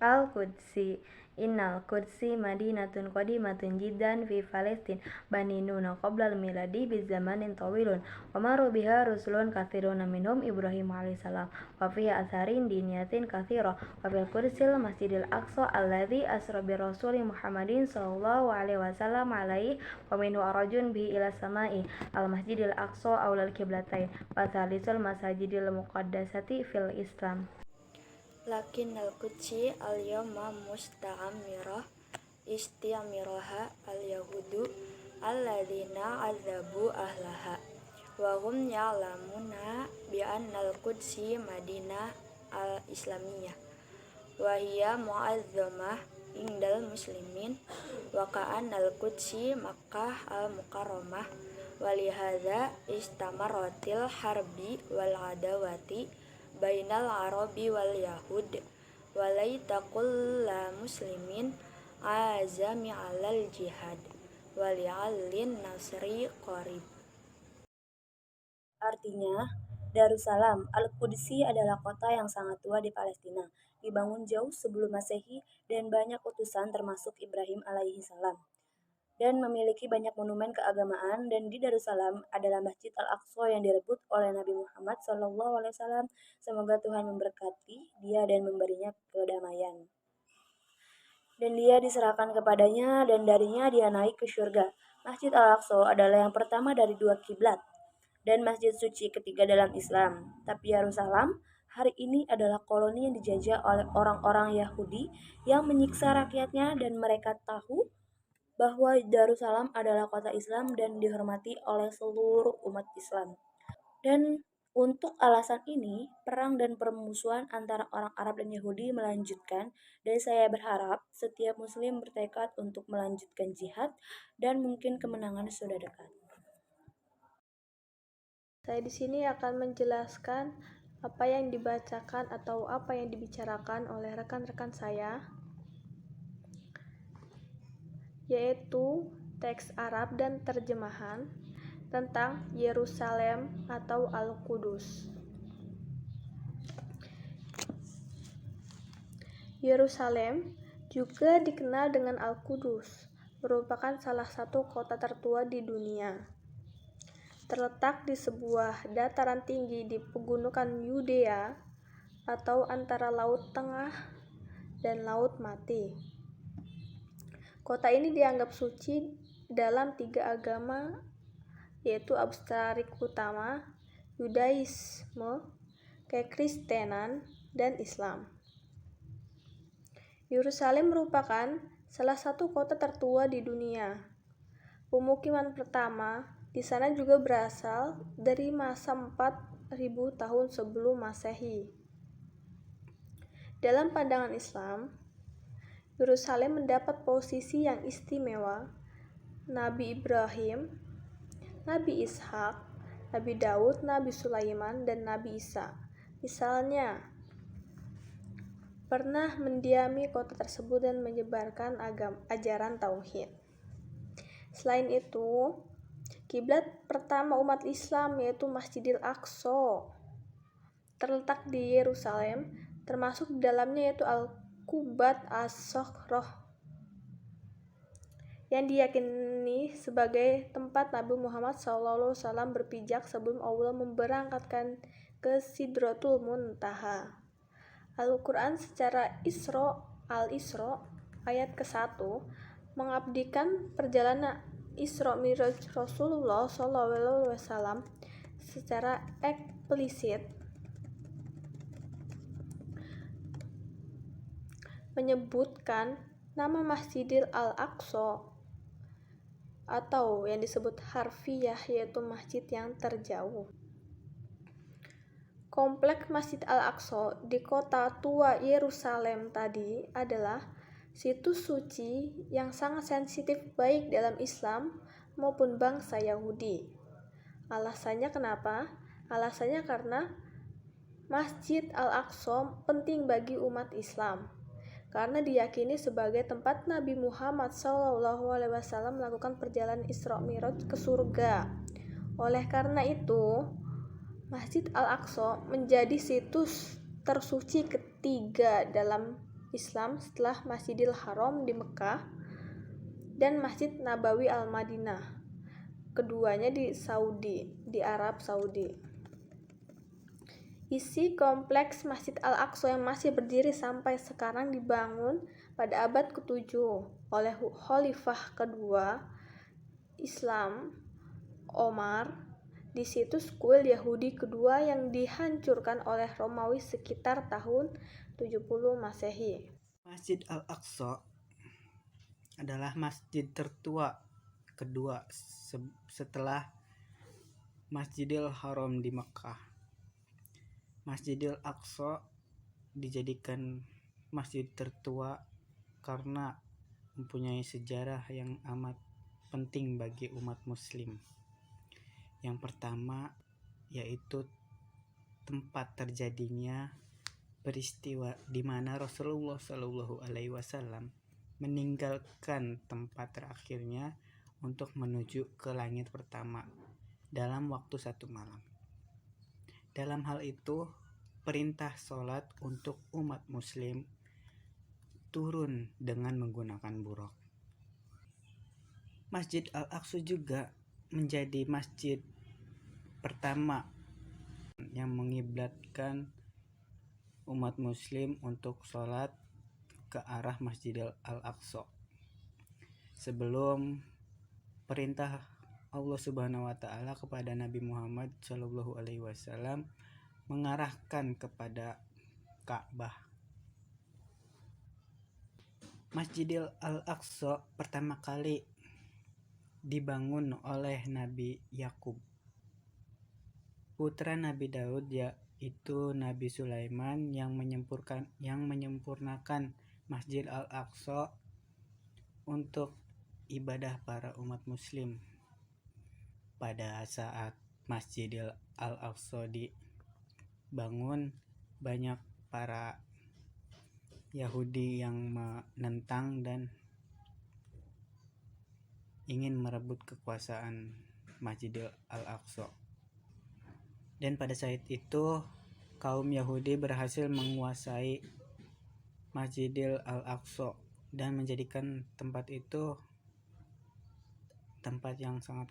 Al-Qudsi. Innal Qudsi madinatun qadimatun jiddan fi Palestin baninuna qabla al-miladi bizamanin tawilun wa maru biha rusulun katsiruna minhum Ibrahim alaihissalam wa fiha atharin diniyatin katsira wa fil Qudsil Masjidil Aqsa alladzi asra bi rasuli Muhammadin sallallahu alaihi wasallam alaihi wa minhu arajun bihi ila samai al-Masjidil Aqsa aulal qiblatain wa thalisul masajidil muqaddasati fil Islam. Lakin al-Qudsi al-yawma musta'amirah istimiraha al-yahudu alladzina azabu ahlaha wa hum ya'lamuna bi anna al-Qudsi madinah al-islamiyah wa hiya mu'azzamah indal muslimin wa ka'anna al-Qudsi Makkah al-Mukarramah wa lihadza istamaratil harbi wal adawati bainal arabi wal yahud walaita kulla muslimin azami alal jihad wali'allin nasri qarib. Artinya, Darussalam Al-Qudsi adalah kota yang sangat tua di Palestina, dibangun jauh sebelum Masehi dan banyak utusan termasuk Ibrahim alaihi salam, dan memiliki banyak monumen keagamaan. Dan di Darussalam adalah Masjid Al-Aqsa yang direbut oleh Nabi Muhammad SAW. Semoga Tuhan memberkati dia dan memberinya kedamaian. Dan dia diserahkan kepadanya dan darinya dia naik ke surga. Masjid Al-Aqsa adalah yang pertama dari 2 kiblat dan masjid suci ketiga dalam Islam. Tapi Yerusalem hari ini adalah koloni yang dijajah oleh orang-orang Yahudi yang menyiksa rakyatnya, dan mereka tahu bahwa Darussalam adalah kota Islam dan dihormati oleh seluruh umat Islam. Dan untuk alasan ini, perang dan permusuhan antara orang Arab dan Yahudi melanjutkan, dan saya berharap setiap muslim bertekad untuk melanjutkan jihad dan mungkin kemenangan sudah dekat. Saya di sini akan menjelaskan apa yang dibacakan atau apa yang dibicarakan oleh rekan-rekan saya, yaitu teks Arab dan terjemahan tentang Yerusalem atau Al-Qudus. Yerusalem juga dikenal dengan Al-Qudus, merupakan salah satu kota tertua di dunia. Terletak di sebuah dataran tinggi di pegunungan Yudea atau antara Laut Tengah dan Laut Mati. Kota ini dianggap suci dalam 3 agama, yaitu Abraharik utama, Yudaisme, Kekristenan, dan Islam. Yerusalem merupakan salah satu kota tertua di dunia. Pemukiman pertama di sana juga berasal dari masa 4000 tahun sebelum Masehi. Dalam pandangan Islam, Yerusalem mendapat posisi yang istimewa. Nabi Ibrahim, Nabi Ishak, Nabi Daud, Nabi Sulaiman, dan Nabi Isa, misalnya, pernah mendiami kota tersebut dan menyebarkan ajaran tauhid. Selain itu, kiblat pertama umat Islam yaitu Masjidil Aqsa terletak di Yerusalem, termasuk di dalamnya yaitu Al-Qubat As-Sakhroh yang diyakini sebagai tempat Nabi Muhammad SAW berpijak sebelum Allah memberangkatkan ke Sidratul Muntaha. Al-Quran secara Al-Isra ayat ke-1 mengabdikan perjalanan Isra Mi'raj Rasulullah SAW secara eksplisit, menyebutkan nama Masjidil Al-Aqsa atau yang disebut harfiah, yaitu masjid yang terjauh. Kompleks Masjid Al-Aqsa di kota tua Yerusalem tadi adalah situs suci yang sangat sensitif baik dalam Islam maupun bangsa Yahudi. Alasannya kenapa? Alasannya karena Masjid Al-Aqsa penting bagi umat Islam, karena diyakini sebagai tempat Nabi Muhammad SAW melakukan perjalanan Isra Mi'raj ke surga. Oleh karena itu, Masjid Al-Aqsa menjadi situs tersuci ketiga dalam Islam setelah Masjidil Haram di Mekah dan Masjid Nabawi Al-Madinah. Keduanya di Arab Saudi. Isi kompleks Masjid Al-Aqsa yang masih berdiri sampai sekarang dibangun pada abad ke-7 oleh Khalifah kedua Islam, Omar. Di situs kuil Yahudi kedua yang dihancurkan oleh Romawi sekitar tahun 70 Masehi. Masjid Al-Aqsa adalah masjid tertua kedua setelah Masjidil Haram di Mekah. Masjidil Aqsa dijadikan masjid tertua karena mempunyai sejarah yang amat penting bagi umat muslim. Yang pertama yaitu tempat terjadinya peristiwa di mana Rasulullah Shallallahu Alaihi Wasallam meninggalkan tempat terakhirnya untuk menuju ke langit pertama dalam waktu 1 malam. Dalam hal itu, perintah sholat untuk umat muslim turun dengan menggunakan buraq. Masjid Al-Aqsa juga menjadi masjid pertama yang mengiblatkan umat muslim untuk sholat ke arah Masjidil Al-Aqsa. Sebelum perintah Allah Subhanahu wa taala kepada Nabi Muhammad Shallallahu alaihi wasallam mengarahkan kepada Ka'bah. Masjidil Al-Aqsa pertama kali dibangun oleh Nabi Yakub, putra Nabi Daud, yaitu Nabi Sulaiman yang menyempurnakan Masjid Al-Aqsa untuk ibadah para umat muslim. Pada saat Masjidil Al-Aqsa dibangun, banyak para Yahudi yang menentang dan ingin merebut kekuasaan Masjidil Al-Aqsa. Dan pada saat itu kaum Yahudi berhasil menguasai Masjidil Al-Aqsa dan menjadikan tempat itu tempat yang sangat